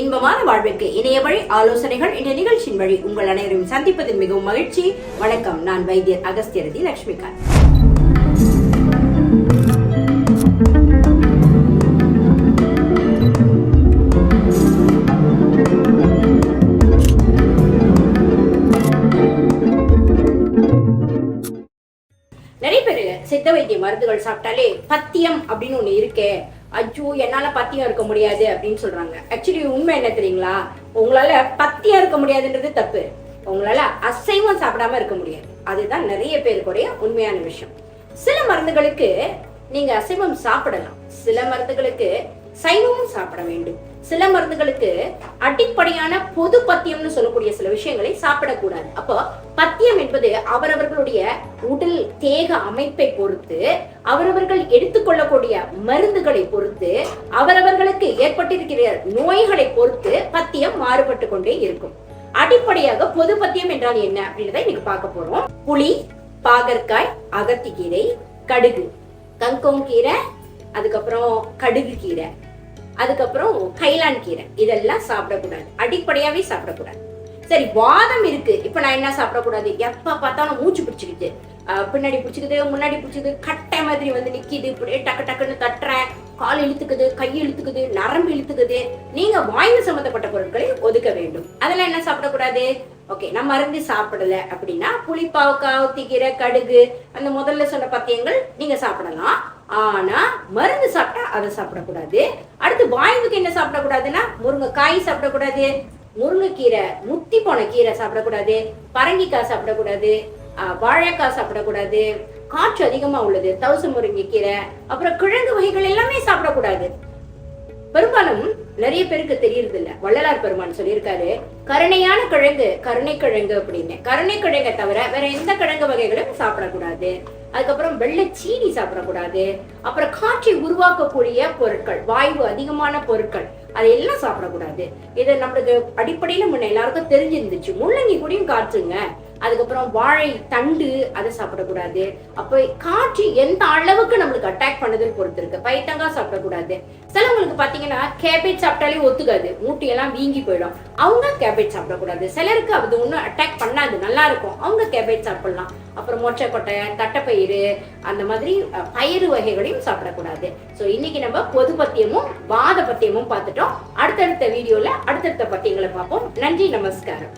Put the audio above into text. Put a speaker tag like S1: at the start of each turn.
S1: இன்பமான வாழ்விற்கு இணைய வழி ஆலோசனைகள் என்ற நிகழ்ச்சியின் வழி உங்கள் அனைவரும் சந்திப்பதில் மிகவும் மகிழ்ச்சி. வணக்கம். நான் வைத்தியர் அகஸ்தியரதி லட்சுமிகாந்த். நிறைய பேரு சித்த வைத்திய மருந்துகள் சாப்பிட்டாலே பத்தியம் அப்படின்னு ஒண்ணு இருக்கே, ஐயோ என்னால பத்தியம் இருக்க முடியாது அப்படின்னு சொல்றாங்க. ஆக்சுவலி உண்மை என்ன தெரியுங்களா? உங்களால பத்தியம் இருக்க முடியாதுன்றது தப்பு. உங்களால அசைவம் சாப்பிடாம இருக்க முடியாது. அதுதான் நிறைய பேருக்குடைய உண்மையான விஷயம். சில மருந்துகளுக்கு நீங்க அசைவம் சாப்பிடலாம், சில மருந்துகளுக்கு சைவமும் சாப்பிட வேண்டும். சில மருந்துகளுக்கு அடிப்படையான பொது பத்தியம்னு சொல்லக்கூடிய சில விஷயங்களை சாப்பிடக்கூடாது. அப்போ பத்தியம் என்பது அவரவர்களுடைய உடல் தேக அமைப்பை பொறுத்து, அவரவர்கள் எடுத்துக்கொள்ளக்கூடிய மருந்துகளை பொறுத்து, அவரவர்களுக்கு ஏற்பட்டிருக்கிற நோய்களை பொறுத்து பத்தியம் மாறுபட்டு கொண்டே இருக்கும். அடிப்படையாக பொது பத்தியம் என்றால் என்ன அப்படின்றத இன்னைக்கு பார்க்க போறோம். புளி, பாகற்காய், அகத்திக்கீரை, கடுகு, கங்கோங் கீரை, அதுக்கப்புறம் கடுகு கீரை, அதுக்கப்புறம் கைலான் கீரை, இதெல்லாம் சாப்பிடக்கூடாது. அடிப்படையாவே சாப்பிடக்கூடாது. சரி, வாதம் இருக்கு, இப்ப நான் என்ன சாப்பிடக்கூடாது? எப்ப பார்த்தாலும் மூச்சு பிடிச்சிக்கிட்டு, பின்னாடி பிடிச்சிக்குது, முன்னாடி பிடிச்சிக்குது, கட்டை மாதிரி வந்து நிக்கிது, இப்படியே டக்கு டக்குன்னு தட்டுறேன், கால் இழுத்துக்குது, கை இழுத்துக்குது, நரம்பு இழுத்துக்குது. நீங்க வாயு சம்பந்தப்பட்ட பொருட்களை ஒதுக்க வேண்டும். அதெல்லாம் என்ன சாப்பிடக்கூடாது? ஓகே, நான் மருந்து சாப்பிடல அப்படின்னா புளி, பாவக்காய், திக்கீரை, கடுகு, அந்த முதல்ல சொன்ன பத்தியங்கள் நீங்க சாப்பிடலாம். ஆனா மருந்து சாப்பிட்டா அதை சாப்பிடக்கூடாது. அடுத்து வாயுவுக்கு என்ன சாப்பிடக்கூடாதுன்னா, முருங்கைக்காய் சாப்பிடக்கூடாது, முருங்கைக்கீரை, முத்தி போன கீரை சாப்பிடக்கூடாது, பரங்கிக்காய் சாப்பிடக்கூடாது, வாழைக்காய் சாப்பிடக்கூடாது, காற்று அதிகமா உள்ளது தவச முருங்கைக்கீரை, அப்புறம் கிழங்கு வகைகள் எல்லாமே சாப்பிடக்கூடாது. பெரும்பாலும் நிறைய பேருக்கு தெரியறது இல்ல. வள்ளலார் பெருமான் சொல்லியிருக்காரு, கருணையான கிழங்கு கருணை கிழங்கு அப்படின்னு. கருணை கிழங்கை தவிர வேற எந்த கிழங்கு வகைகளும் சாப்பிடக்கூடாது. அதுக்கப்புறம் வெள்ளை சீனி சாப்பிடக்கூடாது. அப்புறம் காற்றை உருவாக்கக்கூடிய பொருட்கள், வாயு அதிகமான பொருட்கள், அதையெல்லாம் சாப்பிடக்கூடாது. இது நம்மளுக்கு அடிப்படையில முன்ன எல்லாருக்கும் தெரிஞ்சிருந்துச்சு. முள்ளங்கி கூடயும் காற்றுங்க. அதுக்கப்புறம் வாழை தண்டு, அதை சாப்பிடக்கூடாது. அப்ப காற்று எந்த அளவுக்கு நம்மளுக்கு அட்டாக் பண்ணதுன்னு பொறுத்து இருக்கு. பைத்தங்காய் சாப்பிடக்கூடாது. சிலவங்களுக்கு பாத்தீங்கன்னா கேபேஜ் சாப்பிட்டாலே ஒத்துக்காது, மூட்டையெல்லாம் வீங்கி போயிடும், அவங்க கேபேஜ் சாப்பிடக்கூடாது. சிலருக்கு அது ஒன்றும் அட்டாக் பண்ணாது, நல்லா இருக்கும், அவங்க கேபேஜ் சாப்பிடலாம். அப்புறம் மொச்சக்கொட்டை, தட்டைப்பயிறு, அந்த மாதிரி பயிறு வகைகளையும் சாப்பிடக்கூடாது. ஸோ இன்னைக்கு நம்ம பொது பத்தியமும் வாத பத்தியமும் பார்த்துட்டோம். அடுத்தடுத்த வீடியோல அடுத்தடுத்த பத்தியங்களை பார்ப்போம். நன்றி, நமஸ்காரம்.